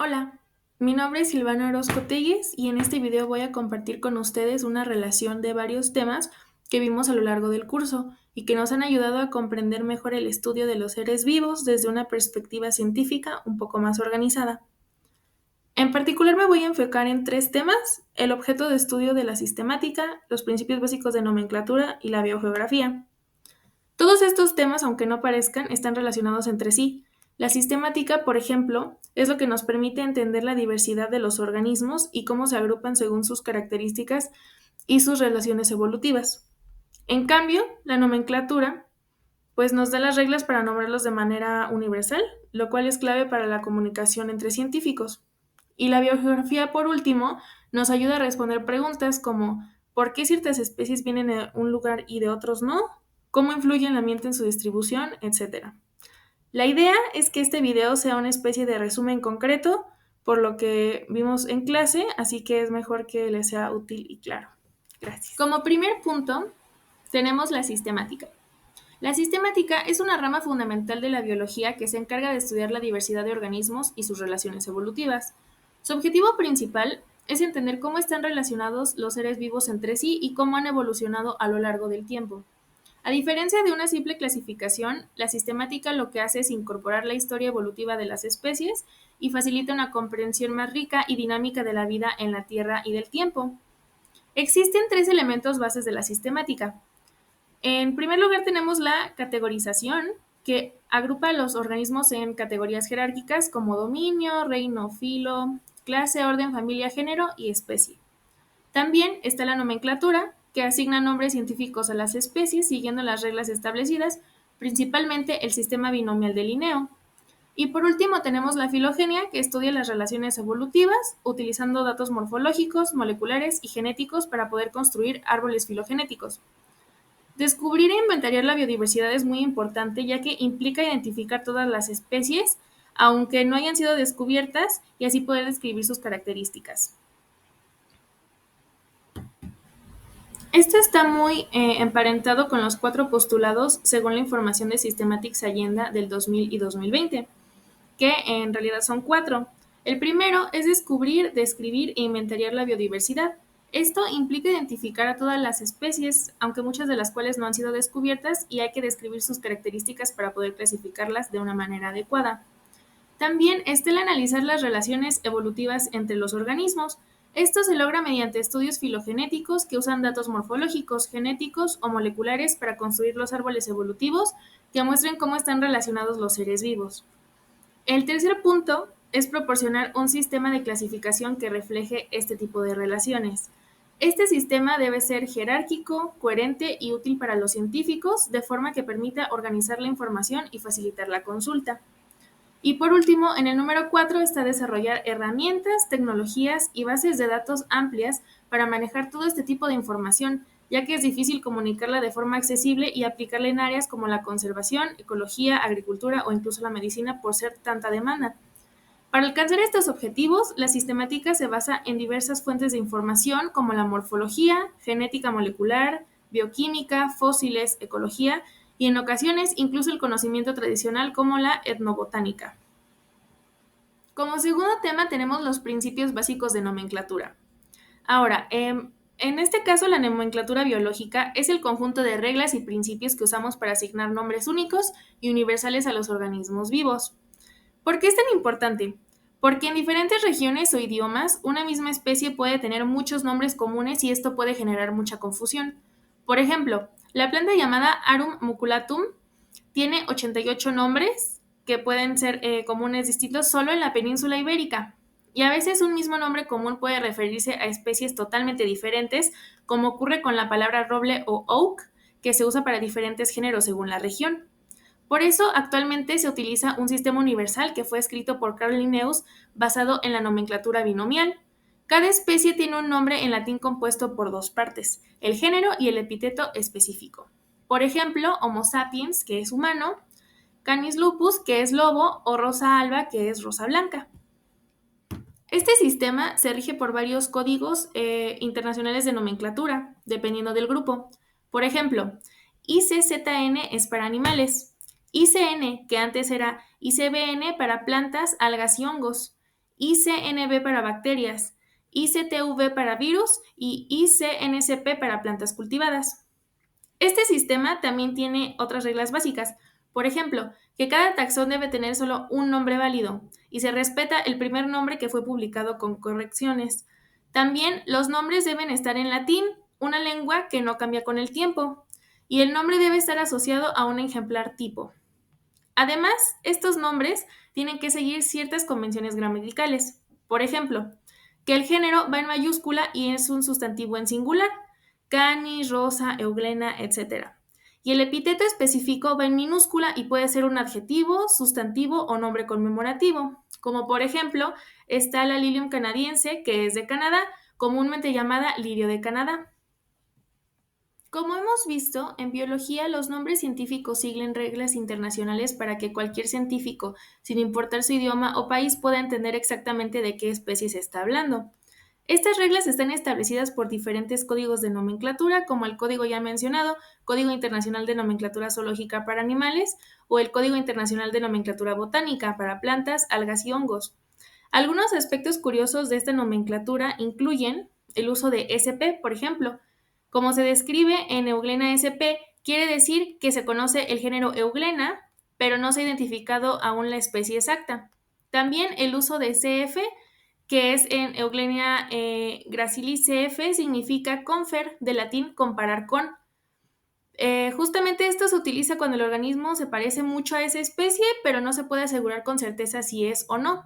Hola, mi nombre es Silvana Orozco Telles y en este video voy a compartir con ustedes una relación de varios temas que vimos a lo largo del curso y que nos han ayudado a comprender mejor el estudio de los seres vivos desde una perspectiva científica un poco más organizada. En particular me voy a enfocar en tres temas: el objeto de estudio de la sistemática, los principios básicos de nomenclatura y la biogeografía. Todos estos temas, aunque no parezcan, están relacionados entre sí. La sistemática, por ejemplo, es lo que nos permite entender la diversidad de los organismos y cómo se agrupan según sus características y sus relaciones evolutivas. En cambio, la nomenclatura, pues nos da las reglas para nombrarlos de manera universal, lo cual es clave para la comunicación entre científicos. Y la biogeografía, por último, nos ayuda a responder preguntas como ¿por qué ciertas especies vienen de un lugar y de otros no? ¿Cómo influye el ambiente en su distribución? Etcétera. La idea es que este video sea una especie de resumen concreto por lo que vimos en clase, así que es mejor que les sea útil y claro. Gracias. Como primer punto, tenemos la sistemática. La sistemática es una rama fundamental de la biología que se encarga de estudiar la diversidad de organismos y sus relaciones evolutivas. Su objetivo principal es entender cómo están relacionados los seres vivos entre sí y cómo han evolucionado a lo largo del tiempo. A diferencia de una simple clasificación, la sistemática lo que hace es incorporar la historia evolutiva de las especies y facilita una comprensión más rica y dinámica de la vida en la Tierra y del tiempo. Existen tres elementos bases de la sistemática. En primer lugar tenemos la categorización, que agrupa a los organismos en categorías jerárquicas como dominio, reino, filo, clase, orden, familia, género y especie. También está la nomenclatura, que asigna nombres científicos a las especies siguiendo las reglas establecidas, principalmente el sistema binomial de Linneo. Y por último tenemos la filogenia, que estudia las relaciones evolutivas, utilizando datos morfológicos, moleculares y genéticos para poder construir árboles filogenéticos. Descubrir e inventariar la biodiversidad es muy importante, ya que implica identificar todas las especies, aunque no hayan sido descubiertas, y así poder describir sus características. Esto está muy emparentado con los cuatro postulados según la información de Systematics Agenda del 2000 y 2020, que en realidad son cuatro. El primero es descubrir, describir e inventariar la biodiversidad. Esto implica identificar a todas las especies, aunque muchas de las cuales no han sido descubiertas, y hay que describir sus características para poder clasificarlas de una manera adecuada. También está el analizar las relaciones evolutivas entre los organismos. Esto se logra mediante estudios filogenéticos que usan datos morfológicos, genéticos o moleculares para construir los árboles evolutivos que muestren cómo están relacionados los seres vivos. El tercer punto es proporcionar un sistema de clasificación que refleje este tipo de relaciones. Este sistema debe ser jerárquico, coherente y útil para los científicos, de forma que permita organizar la información y facilitar la consulta. Y por último, en el número 4 está desarrollar herramientas, tecnologías y bases de datos amplias para manejar todo este tipo de información, ya que es difícil comunicarla de forma accesible y aplicarla en áreas como la conservación, ecología, agricultura o incluso la medicina por ser tanta demanda. Para alcanzar estos objetivos, la sistemática se basa en diversas fuentes de información como la morfología, genética molecular, bioquímica, fósiles, ecología y en ocasiones incluso el conocimiento tradicional como la etnobotánica. Como segundo tema tenemos los principios básicos de nomenclatura. Ahora, en este caso la nomenclatura biológica es el conjunto de reglas y principios que usamos para asignar nombres únicos y universales a los organismos vivos. ¿Por qué es tan importante? Porque en diferentes regiones o idiomas, una misma especie puede tener muchos nombres comunes y esto puede generar mucha confusión. Por ejemplo, la planta llamada Arum muculatum tiene 88 nombres que pueden ser comunes distintos solo en la península ibérica. Y a veces un mismo nombre común puede referirse a especies totalmente diferentes, como ocurre con la palabra roble o oak, que se usa para diferentes géneros según la región. Por eso, actualmente se utiliza un sistema universal que fue escrito por Carl Linnaeus basado en la nomenclatura binomial. Cada especie tiene un nombre en latín compuesto por dos partes, el género y el epíteto específico. Por ejemplo, Homo sapiens, que es humano, Canis lupus, que es lobo, o Rosa alba, que es rosa blanca. Este sistema se rige por varios códigos internacionales de nomenclatura, dependiendo del grupo. Por ejemplo, ICZN es para animales, ICN, que antes era ICBN para plantas, algas y hongos, ICNB para bacterias, ICTV para virus y ICNSP para plantas cultivadas. Este sistema también tiene otras reglas básicas. Por ejemplo, que cada taxón debe tener solo un nombre válido y se respeta el primer nombre que fue publicado con correcciones. También los nombres deben estar en latín, una lengua que no cambia con el tiempo, y el nombre debe estar asociado a un ejemplar tipo. Además, estos nombres tienen que seguir ciertas convenciones gramaticales. Por ejemplo, que el género va en mayúscula y es un sustantivo en singular, canis, rosa, euglena, etc. Y el epíteto específico va en minúscula y puede ser un adjetivo, sustantivo o nombre conmemorativo, como por ejemplo está la Lilium canadiense, que es de Canadá, comúnmente llamada lirio de Canadá. Como hemos visto, en biología los nombres científicos siguen reglas internacionales para que cualquier científico, sin importar su idioma o país, pueda entender exactamente de qué especie se está hablando. Estas reglas están establecidas por diferentes códigos de nomenclatura, como el código ya mencionado, Código Internacional de Nomenclatura Zoológica para Animales, o el Código Internacional de Nomenclatura Botánica para plantas, algas y hongos. Algunos aspectos curiosos de esta nomenclatura incluyen el uso de SP, por ejemplo. Como se describe en Euglena SP, quiere decir que se conoce el género Euglena, pero no se ha identificado aún la especie exacta. También el uso de CF, que es en Euglena gracilis CF, significa confer, de latín comparar con. Justamente esto se utiliza cuando el organismo se parece mucho a esa especie, pero no se puede asegurar con certeza si es o no.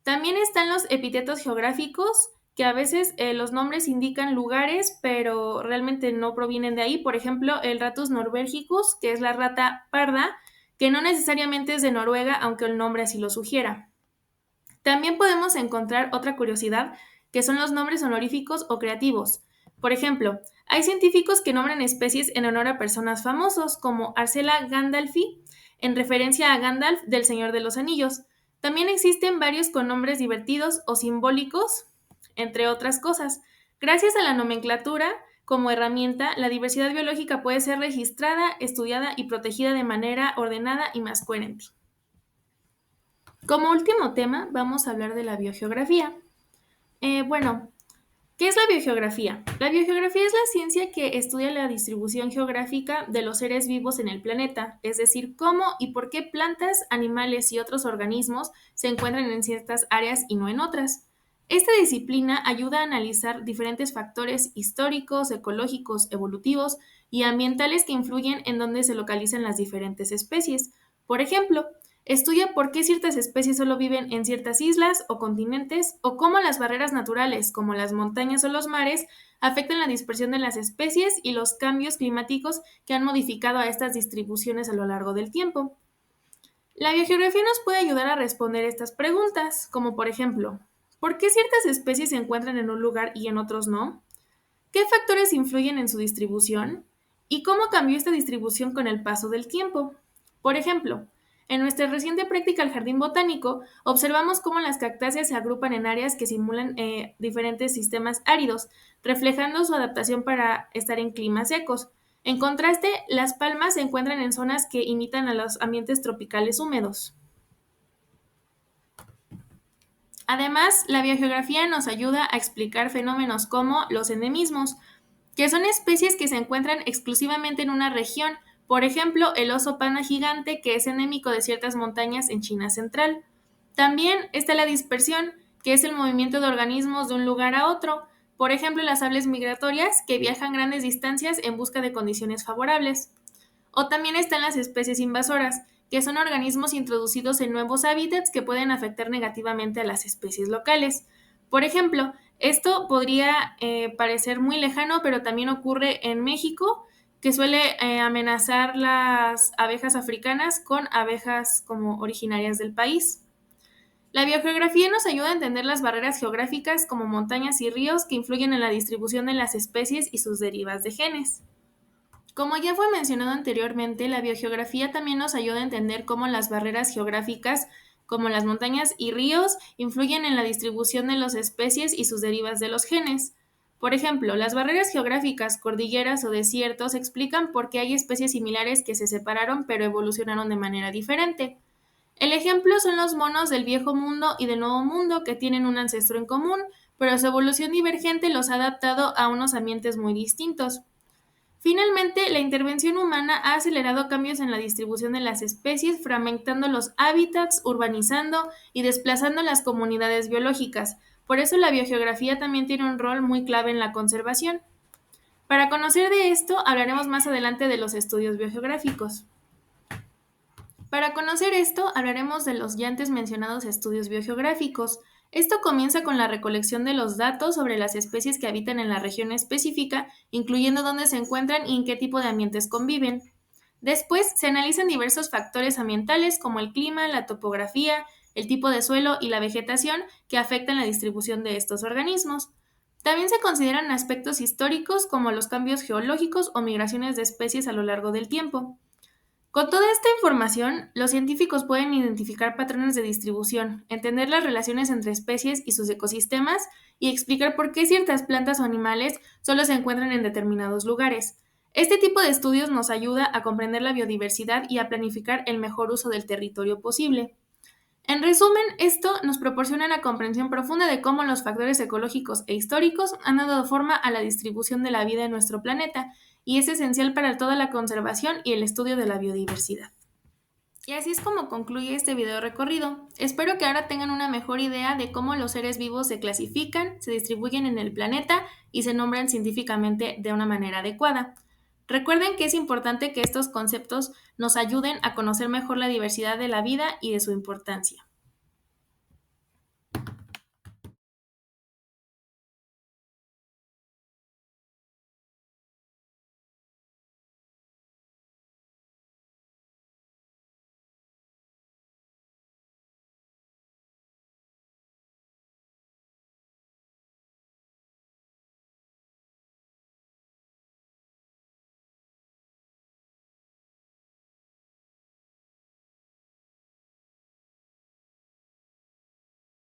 También están los epítetos geográficos, que a veces los nombres indican lugares, pero realmente no provienen de ahí. Por ejemplo, el Ratus norvegicus, que es la rata parda, que no necesariamente es de Noruega, aunque el nombre así lo sugiera. También podemos encontrar otra curiosidad, que son los nombres honoríficos o creativos. Por ejemplo, hay científicos que nombran especies en honor a personas famosos, como Arcela Gandalfi, en referencia a Gandalf del Señor de los Anillos. También existen varios con nombres divertidos o simbólicos, entre otras cosas. Gracias a la nomenclatura, como herramienta, la diversidad biológica puede ser registrada, estudiada y protegida de manera ordenada y más coherente. Como último tema, vamos a hablar de la biogeografía. Bueno, ¿qué es la biogeografía? La biogeografía es la ciencia que estudia la distribución geográfica de los seres vivos en el planeta, es decir, cómo y por qué plantas, animales y otros organismos se encuentran en ciertas áreas y no en otras. Esta disciplina ayuda a analizar diferentes factores históricos, ecológicos, evolutivos y ambientales que influyen en dónde se localizan las diferentes especies. Por ejemplo, estudia por qué ciertas especies solo viven en ciertas islas o continentes, o cómo las barreras naturales, como las montañas o los mares, afectan la dispersión de las especies y los cambios climáticos que han modificado a estas distribuciones a lo largo del tiempo. La biogeografía nos puede ayudar a responder estas preguntas, como por ejemplo, ¿por qué ciertas especies se encuentran en un lugar y en otros no? ¿Qué factores influyen en su distribución? ¿Y cómo cambió esta distribución con el paso del tiempo? Por ejemplo, en nuestra reciente práctica al jardín botánico, observamos cómo las cactáceas se agrupan en áreas que simulan diferentes sistemas áridos, reflejando su adaptación para estar en climas secos. En contraste, las palmas se encuentran en zonas que imitan a los ambientes tropicales húmedos. Además, la biogeografía nos ayuda a explicar fenómenos como los endemismos, que son especies que se encuentran exclusivamente en una región, por ejemplo, el oso panda gigante, que es endémico de ciertas montañas en China central. También está la dispersión, que es el movimiento de organismos de un lugar a otro, por ejemplo, las aves migratorias, que viajan grandes distancias en busca de condiciones favorables. O también están las especies invasoras, que son organismos introducidos en nuevos hábitats que pueden afectar negativamente a las especies locales. Por ejemplo, esto podría parecer muy lejano, pero también ocurre en México, que suele amenazar las abejas africanas con abejas como originarias del país. La biogeografía nos ayuda a entender las barreras geográficas como montañas y ríos que influyen en la distribución de las especies y sus derivas de genes. Como ya fue mencionado anteriormente, la biogeografía también nos ayuda a entender cómo las barreras geográficas, como las montañas y ríos, influyen en la distribución de las especies y sus derivas de los genes. Por ejemplo, las barreras geográficas, cordilleras o desiertos explican por qué hay especies similares que se separaron pero evolucionaron de manera diferente. El ejemplo son los monos del Viejo Mundo y del Nuevo Mundo que tienen un ancestro en común, pero su evolución divergente los ha adaptado a unos ambientes muy distintos. Finalmente, la intervención humana ha acelerado cambios en la distribución de las especies, fragmentando los hábitats, urbanizando y desplazando las comunidades biológicas. Por eso la biogeografía también tiene un rol muy clave en la conservación. Para conocer de esto, hablaremos más adelante de los estudios biogeográficos. Para conocer esto, hablaremos de los ya antes mencionados estudios biogeográficos. Esto comienza con la recolección de los datos sobre las especies que habitan en la región específica, incluyendo dónde se encuentran y en qué tipo de ambientes conviven. Después, se analizan diversos factores ambientales como el clima, la topografía, el tipo de suelo y la vegetación que afectan la distribución de estos organismos. También se consideran aspectos históricos como los cambios geológicos o migraciones de especies a lo largo del tiempo. Con toda esta información, los científicos pueden identificar patrones de distribución, entender las relaciones entre especies y sus ecosistemas y explicar por qué ciertas plantas o animales solo se encuentran en determinados lugares. Este tipo de estudios nos ayuda a comprender la biodiversidad y a planificar el mejor uso del territorio posible. En resumen, esto nos proporciona una comprensión profunda de cómo los factores ecológicos e históricos han dado forma a la distribución de la vida en nuestro planeta y es esencial para toda la conservación y el estudio de la biodiversidad. Y así es como concluye este video recorrido. Espero que ahora tengan una mejor idea de cómo los seres vivos se clasifican, se distribuyen en el planeta y se nombran científicamente de una manera adecuada. Recuerden que es importante que estos conceptos nos ayuden a conocer mejor la diversidad de la vida y de su importancia.